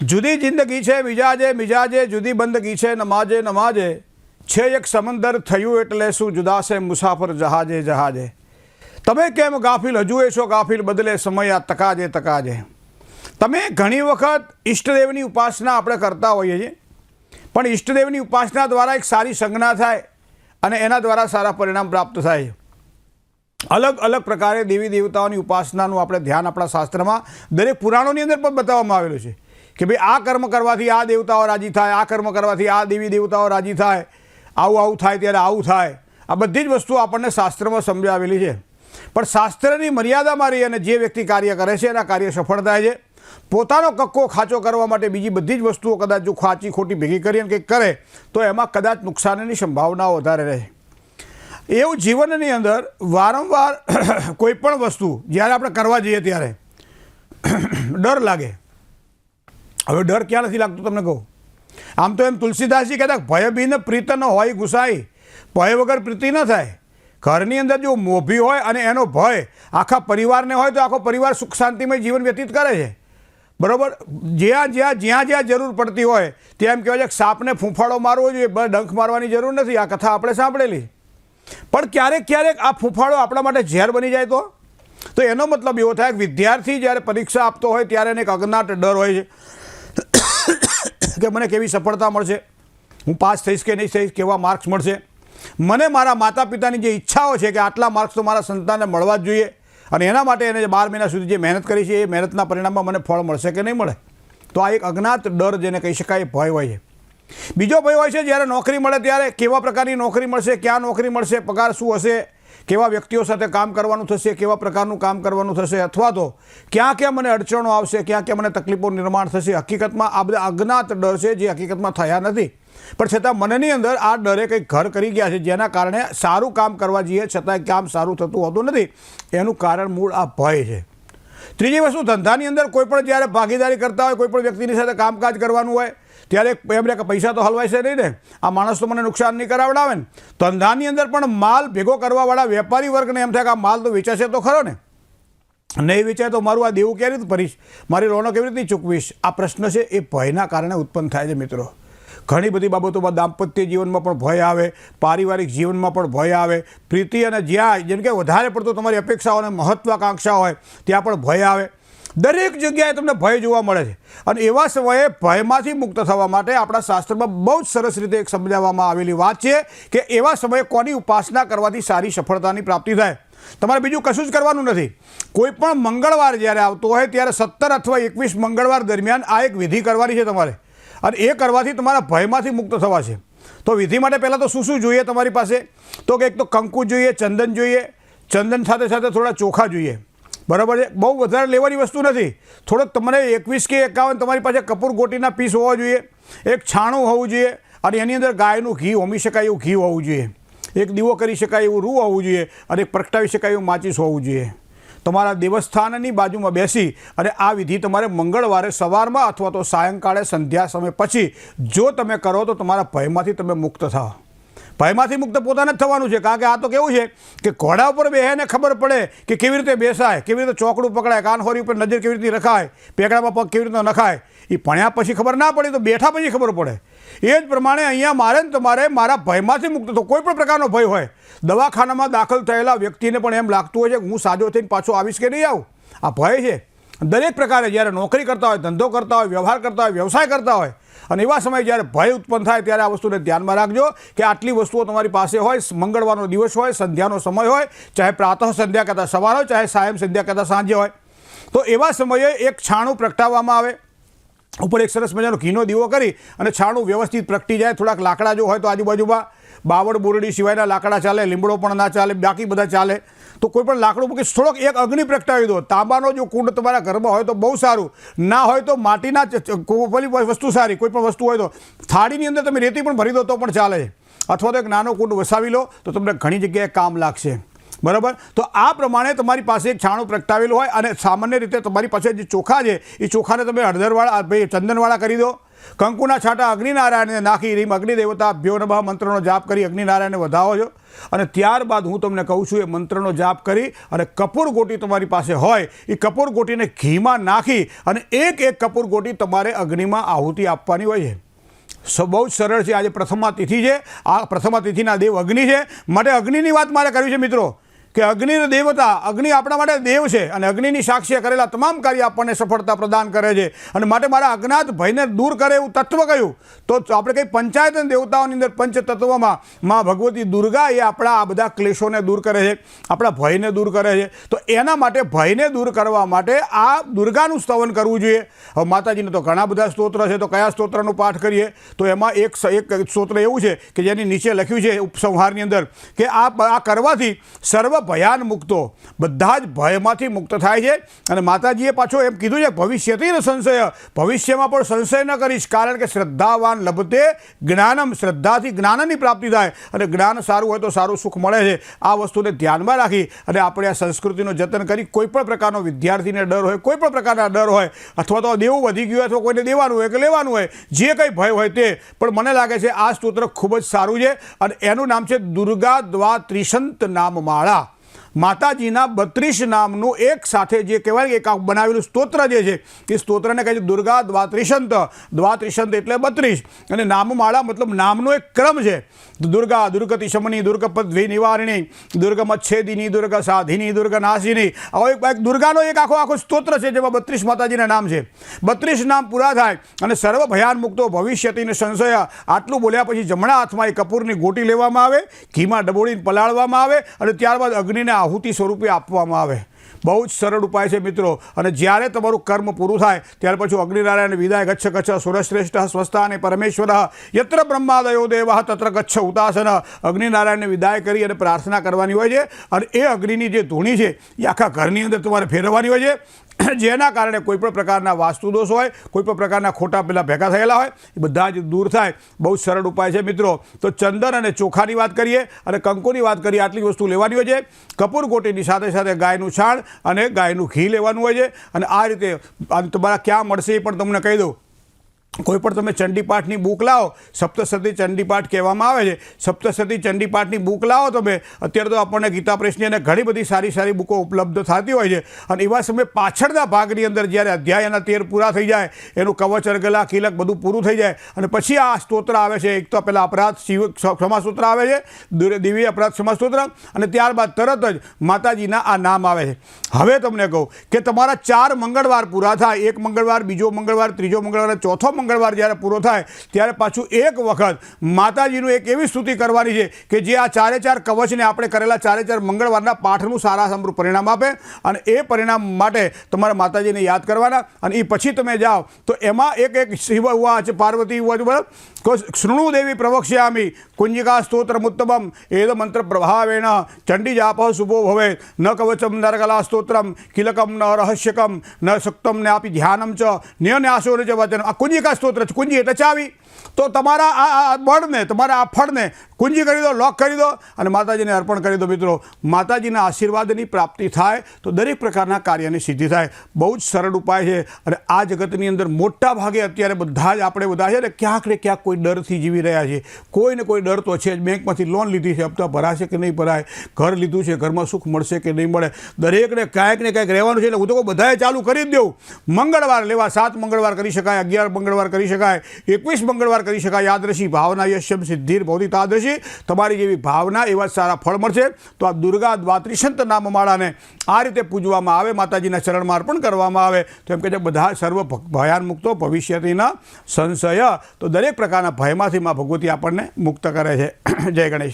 જુદી જિંદગી છે મિજાજે મિજાજે, જુદી બંદગી છે નમાજે નમાજે, છે એક સમંદર થયું એટલે શું, જુદા છે મુસાફર જહાજે જહાજે. તમે કેમ ગાફિલ હજુએ છો ગાફિલ, બદલે સમય આ તકાજે તકાજે. તમે ઘણી વખત ઈષ્ટદેવની ઉપાસના આપણે કરતા હોઈએ છીએ, પણ ઈષ્ટદેવની ઉપાસના દ્વારા એક સારી સંજ્ઞા થાય અને એના દ્વારા સારા પરિણામ પ્રાપ્ત થાય. અલગ અલગ પ્રકારે દેવી દેવતાઓની ઉપાસનાનું આપણે ધ્યાન આપણા શાસ્ત્રમાં દરેક પુરાણોની અંદર પણ બતાવવામાં આવેલું છે કે ભાઈ આ કર્મ કરવાથી આ દેવતાઓ રાજી થાય, આ કર્મ કરવાથી આ દેવી દેવતાઓ રાજી થાય, આવું આવું થાય ત્યારે આવું થાય. આ બધી જ વસ્તુઓ આપણને શાસ્ત્રમાં સમજાવેલી છે. પણ શાસ્ત્રની મર્યાદામાં રહી અને જે વ્યક્તિ કાર્ય કરે છે એના કાર્ય સફળ થાય છે. પોતાનો કક્કો ખાચો કરવા માટે બીજી બધી જ વસ્તુઓ કદાચ જો ખાચી ખોટી ભેગી કરી અને કંઈક કરે તો એમાં કદાચ નુકસાનની સંભાવનાઓ વધારે રહે. એવું જીવનની અંદર વારંવાર કોઈ પણ વસ્તુ જ્યારે આપણે કરવા જઈએ ત્યારે ડર લાગે. હવે ડર ક્યાં નથી લાગતો તમને કહું. આમ તો એમ તુલસીદાસજી કહેતા ભય બિન પ્રીત ન હોય ગુસાઈ, ભય વગર પ્રીતિ ન થાય. ઘરની અંદર જો મોભી હોય અને એનો ભય આખા પરિવારને હોય તો આખો પરિવાર સુખ શાંતિમય જીવન વ્યતીત કરે છે. બરાબર. જ્યાં જ્યાં જરૂર પડતી હોય ત્યાં એમ કહેવાય છે કે સાપને ફૂંફાળો મારવો જોઈએ, ડંખ મારવાની જરૂર નથી. આ કથા આપણે સાંભળેલી. પણ ક્યારેક ક્યારેક આ ફૂંફાળો આપણા માટે ઝેર બની જાય તો એનો મતલબ એવો થાય કે વિદ્યાર્થી જ્યારે પરીક્ષા આપતો હોય ત્યારે એને એક અજ્ઞાત ડર હોય છે કે મને કેવી સફળતા મળશે, હું પાસ થઈશ કે નહીં થઈશ, કેવા માર્ક્સ મળશે. મને મારા માતા પિતાની જે ઈચ્છાઓ છે કે આટલા માર્ક્સ તો મારા સંતાનને મળવા જ જોઈએ અને એના માટે એને 12 મહિના સુધી જે મહેનત કરી છે એ મહેનતના પરિણામમાં મને ફળ મળશે કે નહીં મળે. તો આ એક અજ્ઞાત ડર જેને કહી શકાય ભય હોય છે. બીજો ભય હોય છે જ્યારે નોકરી મળે ત્યારે કેવા પ્રકારની નોકરી મળશે, ક્યાં નોકરી મળશે, પગાર શું હશે, કેવા વ્યક્તિઓ સાથે કામ કરવાનું થશે, કેવા પ્રકારનું કામ કરવાનું થશે, અથવા તો ક્યાં ક્યાં મને અડચણો આવશે, ક્યાં ક્યાં મને તકલીફો નિર્માણ થશે. હકીકતમાં આ બધા અજ્ઞાત ડર છે જે હકીકતમાં થયા નથી, પણ છતાં મનની અંદર આ ડરે કંઈક ઘર કરી ગયા છે જેના કારણે સારું કામ કરવા જઈએ છતાં કામ સારું થતું હોતું નથી. એનું કારણ મૂળ આ ભય છે. ત્રીજી વસ્તુ, ધંધાની અંદર કોઈ પણ જ્યારે ભાગીદારી કરતા હોય, કોઈ પણ વ્યક્તિની સાથે કામકાજ કરવાનું હોય ત્યારે એમ કે પૈસા તો હલવાય છે નહીં ને, આ માણસ તો મને નુકસાન નહીં કરાવડાવે ને. ધંધાની અંદર પણ માલ ભેગો કરવાવાળા વેપારી વર્ગને એમ થાય કે આ માલ તો વેચાશે તો ખરો ને, નહીં વેચાય તો મારું આ દેવું કેવી રીતે ભરીશ, મારી રોનો કેવી રીતે ચૂકવીશ. આ પ્રશ્ન છે એ ભયના કારણે ઉત્પન્ન થાય છે મિત્રો. ઘણી બધી બાબતોમાં દાંપત્ય જીવનમાં પણ ભય આવે, પારિવારિક જીવનમાં પણ ભય આવે, પ્રીતિ અને જ્યાં જેમ કે વધારે પડતો તમારી અપેક્ષાઓ અને મહત્વાકાંક્ષા હોય ત્યાં પણ ભય આવે. દરેક જગ્યાએ તમને ભય જોવા મળે છે અને એવા સમયે ભયમાંથી મુક્ત થવા માટે આપણા શાસ્ત્રમાં બહુ જ સરસ રીતે એક સમજાવવામાં આવેલી વાત છે કે એવા સમયે કોની ઉપાસના કરવાથી સારી સફળતાની પ્રાપ્તિ થાય. તમારે બીજું કશું જ કરવાનું નથી. કોઈ પણ મંગળવાર જ્યારે આવતો હોય ત્યારે 17 અથવા 21 મંગળવાર દરમિયાન આ એક વિધિ કરવાની છે તમારે અને એ કરવાથી તમારા ભયમાંથી મુક્ત થવા છે. તો વિધિ માટે પહેલાં તો શું શું જોઈએ તમારી પાસે? તો કે એક તો કંકુ જોઈએ, ચંદન જોઈએ, ચંદન સાથે સાથે થોડા ચોખા જોઈએ. બરાબર છે. બહુ વધારે લેવાની વસ્તુ નથી. થોડોક તમને 21 કે 51 તમારી પાસે કપૂર ગોટીના પીસ હોવા જોઈએ, એક છાણું હોવું જોઈએ અને એની અંદર ગાયનું ઘી હોમી શકાય એવું ઘી હોવું જોઈએ, એક દીવો કરી શકાય એવું રૂ હોવું જોઈએ અને એક પ્રગટાવી શકાય એવું માચીસ હોવું જોઈએ. તમારા દેવસ્થાનની બાજુમાં બેસી અને આ વિધિ તમારે મંગળવારે સવારમાં અથવા તો સાયંકાળે સંધ્યા સમય પછી જો તમે કરો તો તમારા ભયમાંથી તમે મુક્ત થાઓ. ભયમાંથી મુક્ત પોતાને જ થવાનું છે. કારણ કે આ તો કેવું છે કે ઘોડા ઉપર બેહેને ખબર પડે કે કેવી રીતે બેસાય, કેવી રીતે ચોકડું પકડાય, કાનહોરી ઉપર નજર કેવી રીતે રખાય, પેકડામાં પગ કેવી રીતે નખાય. એ ભણ્યા પછી ખબર ના પડે તો બેઠા પછી ખબર પડે. એ જ પ્રમાણે અહીંયા મારે ને તમારે મારા ભયમાંથી મુક્ત તો કોઈ પણ પ્રકારનો ભય હોય. દવાખાનામાં દાખલ થયેલા વ્યક્તિને પણ એમ લાગતું હોય છે કે હું સાજો થઈને પાછો આવીશ કે નહીં આવું. આ ભય છે. દરેક પ્રકારે જ્યારે નોકરી કરતા હોય, ધંધો કરતા હોય, વ્યવહાર કરતા હોય, વ્યવસાય કરતા હોય અને એવા સમયે જ્યારે ભય ઉત્પન્ન થાય ત્યારે આ વસ્તુને ધ્યાનમાં રાખજો કે આટલી વસ્તુઓ તમારી પાસે હોય. મંગળવારનો દિવસ હોય, સંધ્યાનો સમય હોય, ચાહે પ્રાતઃ સંધ્યા કહેતા સવાર હોય, ચાહે સાયં સંધ્યા કહેતા સાંજે હોય, તો એવા સમયે એક છાણું પ્રગટાવવામાં આવે. ઉપર એક સરસ મજાનો ઘીનો દીવો કરી અને છાણું વ્યવસ્થિત પ્રગટી જાય. થોડાક લાકડા જો હોય તો આજુબાજુમાં બાવળ બોરડી સિવાયના લાકડા ચાલે, લીમડો પણ ના ચાલે, બાકી બધા ચાલે. તો કોઈ પણ લાકડું મૂકી થોડોક એક અગ્નિ પ્રગટાવી દો. તાંબાનો જો કુંડ તમારા ઘરમાં હોય તો બહુ સારું, ના હોય તો માટીના પેલી વસ્તુ સારી, કોઈ પણ વસ્તુ હોય તો થાળીની અંદર તમે રેતી પણ ભરી દો તો પણ ચાલે, અથવા તો એક નાનો કુંડ વસાવી લો તો તમને ઘણી જગ્યાએ કામ લાગશે. બરાબર. તો આ પ્રમાણે તમારી પાસે એક છાણું પ્રગટાવેલું હોય અને સામાન્ય રીતે તમારી પાસે જે ચોખા છે એ ચોખાને તમે હળદરવાળા ચંદનવાળા કરી દો કંકુના છાંટા અગ્નિનારાયણને નાખી રીમ અગ્નિદેવતા ભ્યો નમઃ મંત્રનો જાપ કરી અગ્નિનારાયણને વધાવો છો અને ત્યારબાદ હું તમને કહું છું એ મંત્રનો જાપ કરી અને કપૂર ગોટી તમારી પાસે હોય એ કપૂર ગોટીને ઘીમાં નાખી અને એક એક કપૂર ગોટી તમારે અગ્નિમાં આહુતિ આપવાની હોય છે। બહુ જ સરળ છે। આજે પ્રથમા તિથિ છે, આ પ્રથમા તિથિના દેવ અગ્નિ છે, માટે અગ્નિની વાત મારે કરવી છે મિત્રો કે અગ્નિ દેવતા, અગ્નિ આપણા માટે દેવ છે અને અગ્નિની સાક્ષીએ કરેલા તમામ કાર્ય આપણને સફળતા પ્રદાન કરે છે અને માટે મારા અજ્ઞાત ભયને દૂર કરે એવું તત્વ કયું તો આપણે કંઈ પંચાયત દેવતાઓની અંદર પંચતત્વમાં માં ભગવતી દુર્ગા એ આપણા આ બધા ક્લેશોને દૂર કરે છે, આપણા ભયને દૂર કરે છે। તો એના માટે ભયને દૂર કરવા માટે આ દુર્ગાનું સ્તવન કરવું જોઈએ। હવે માતાજીને તો ઘણા બધા સ્તોત્ર છે, તો કયા સ્તોત્રનો પાઠ કરીએ તો એમાં એક સ્તોત્ર એવું છે કે જેની નીચે લખ્યું છે ઉપસંહારની અંદર કે આ કરવાથી સર્વ ભયાન મુક્તો, બધા જ ભયમાંથી મુક્ત થાય છે। અને માતાજીએ પાછો એમ કીધું છે ભવિષ્યથી ન સંશય, ભવિષ્યમાં પણ સંશય ન કરીશ, કારણ કે શ્રદ્ધાવાન લભતે જ્ઞાનમ, શ્રદ્ધાથી જ્ઞાનની પ્રાપ્તિ થાય અને જ્ઞાન સારું હોય તો સારું સુખ મળે છે। આ વસ્તુને ધ્યાનમાં રાખી અને આપણે આ સંસ્કૃતિનું જતન કરી કોઈ પણ પ્રકારનો વિદ્યાર્થીને ડર હોય, કોઈ પણ પ્રકારના ડર હોય અથવા તો દેવું વધી ગયું હોય અથવા કોઈને દેવાનું હોય કે લેવાનું હોય, જે કંઈ ભય હોય તે, પણ મને લાગે છે આ સ્તોત્ર ખૂબ જ સારું છે અને એનું નામ છે દુર્ગા દ્વા ત્રિશંત નામમાળા। માતાજીના 32 નામનું એક સાથે જે કહેવાય કે એક બનાવેલું સ્તોત્ર જે છે એ સ્તોત્રને કહે છે દુર્ગા દ્વાત્રિશંત। દ્વાત્રિશંત એટલે 32 અને નામમાળા મતલબ નામનો એક ક્રમ છે। દુર્ગા, દુર્ગતિ શમની, દુર્ગપદ્વી નિવારણી, દુર્ગમચ્છેદિની, દુર્ગા સાધિની, દુર્ગા નાશિની, આવો એક દુર્ગાનો એક આખો સ્તોત્ર છે જેમાં 32 માતાજીના નામ છે। 32 નામ પૂરા થાય અને સર્વ ભયાન મુક્તો ભવિષ્યથી ન સંશય, આટલું બોલ્યા પછી જમણા હાથમાં એ કપૂરની ગોટી લેવામાં આવે, ઘીમાં ડબોળીને પલાળવામાં આવે અને ત્યારબાદ અગ્નિને આહુતિ સ્વરૂપે આપવામાં આવે। બહુ જ સરળ ઉપાય છે મિત્રો। અને જ્યારે તમારું કર્મ પૂરું થાય ત્યાર પછી અગ્નિનારાયણ વિદાય ગચ્છ ગચ્છ સુરશ્રેષ્ઠ સ્વસ્થાને પરમેશ્વર યત્ર બ્રહ્માદયો દેવ તત્ર ગચ્છ ઉતાસન, અગ્નિનારાયણને વિદાય કરી અને પ્રાર્થના કરવાની હોય છે અને એ અગ્નિની જે ધૂણી છે એ આખા ઘરની અંદર તમારે ફેરવવાની હોય છે, જેના કારણે કોઈ પણ પ્રકારના વાસ્તુદોષ હોય, કોઈ પણ પ્રકારના ખોટા પેલા ભેગા થયેલા હોય એ બધા જ દૂર થાય। બહુ સરળ ઉપાય છે મિત્રો। તો ચંદન અને ચોખાની વાત કરીએ અને કંકુની વાત કરીએ, આટલી વસ્તુ લેવાની હોય છે। કપૂર ગોટીની સાથે સાથે ગાયનું છાણ અને ગાયનું ઘી લેવાનું હોય છે અને આ રીતે તમારા ક્યાં મળશે એ પણ તમને કહી દઉં। કોઈ પણ તમે ચંડીપાઠની બુક લાવો, સપ્તસતી ચંડીપાઠ કહેવામાં આવે છે, સપ્તસતી ચંડીપાઠની બુક લાવો તમે, અત્યારે તો આપણને ગીતા પ્રેસની અને ઘણી બધી સારી સારી બુકો ઉપલબ્ધ થતી હોય છે અને એવા સમયે પાછળના ભાગની અંદર જ્યારે અધ્યાયના 13 પૂરા થઈ જાય, એનું કવચ અર્ગલા કિલક બધું પૂરું થઈ જાય અને પછી આ સ્તોત્ર આવે છે। એક તો પહેલાં અપરાધ ક્ષમા સૂત્ર આવે છે, દિવ્ય અપરાધ ક્ષમા સૂત્ર, અને ત્યારબાદ તરત જ માતાજીના આ નામ આવે છે। હવે તમને કહું કે તમારા 4 મંગળવાર પૂરા થાય, એક મંગળવાર, બીજો મંગળવાર, ત્રીજો મંગળવાર, ચોથો મંગળવાર જ્યારે પૂરો થાય ત્યારે પાછું એક વખત માતાજીનું એક એવી સ્તુતિ કરવાની છે કે જે આ 4 કવચને આપણે કરેલા 4 મંગળવારના પાઠનું સારા સમૃદ્ધ પરિણામ આપે અને એ પરિણામ માટે તમારે માતાજીને યાદ કરવાના અને એ પછી તમે જાઓ તો એમાં એક શિવ ઉવાચ પાર્વતી ઉવાચ બરાબર શૃણુ દેવી પ્રવક્ષ્યામિ કુંજિકા સ્તોત્રમુત્તમમ એદ મંત્ર પ્રભાવેણ ચંડી જાપ શુભો ભવે ન કવચમ નરકલા સ્તોત્રમ કિલકમ ન રહસ્યકમ ન સક્તમ ને આપી ધ્યાનમ ચ ન્યાસો ચ વચન। આ કુંજિકા સ્તોત્ર, કુંજી એટલે ચાવી, તો તમારા આ બળને, તમારા આ ફળને કુંજી કરી દો, લોક કરી દો અને માતાજીને અર્પણ કરી દો મિત્રો। માતાજીના આશીર્વાદની પ્રાપ્તિ થાય તો દરેક પ્રકારના કાર્યની સિદ્ધિ થાય। બહુ જ સરળ ઉપાય છે અને આ જગતની અંદર મોટા ભાગે અત્યારે બધા જ આપણે બધા છે ને ક્યાંક ને ક્યાંક કોઈ ડરથી જીવી રહ્યા છે। કોઈ ને કોઈ ડર તો છે જ। બેંકમાંથી લોન લીધી છે, હપ્તા ભરાશે કે નહીં ભરાય, ઘર લીધું છે, ઘરમાં સુખ મળશે કે નહીં મળે, દરેકને ક્યાંક ને ક્યાંક રહેવાનું છે। એટલે હું તો બધાએ ચાલુ કરી જ દેવું। મંગળવાર લેવા, 7 મંગળવાર કરી શકાય, 11 મંગળવાર કરી શકાય, 21 મંગળવાર કરી શકાય। યાદૃશી ભાવના યશ્યમ સિદ્ધિર ભવતી તાદૃશી, તમારી જેવી ભાવના એવા સારા ફળ મળશે। તો આ દુર્ગા દ્વાત્રિશંત નામમાળાને આ રીતે પૂજવામાં આવે, માતાજીના ચરણમાં અર્પણ કરવામાં આવે તો એમ કહે છે બધા સર્વ ભયાન મુક્તો ભવિષ્યથી ન સંશય। તો દરેક પ્રકારના ભયમાંથી માં ભગવતી આપણને મુક્ત કરે છે। જય ગણેશ।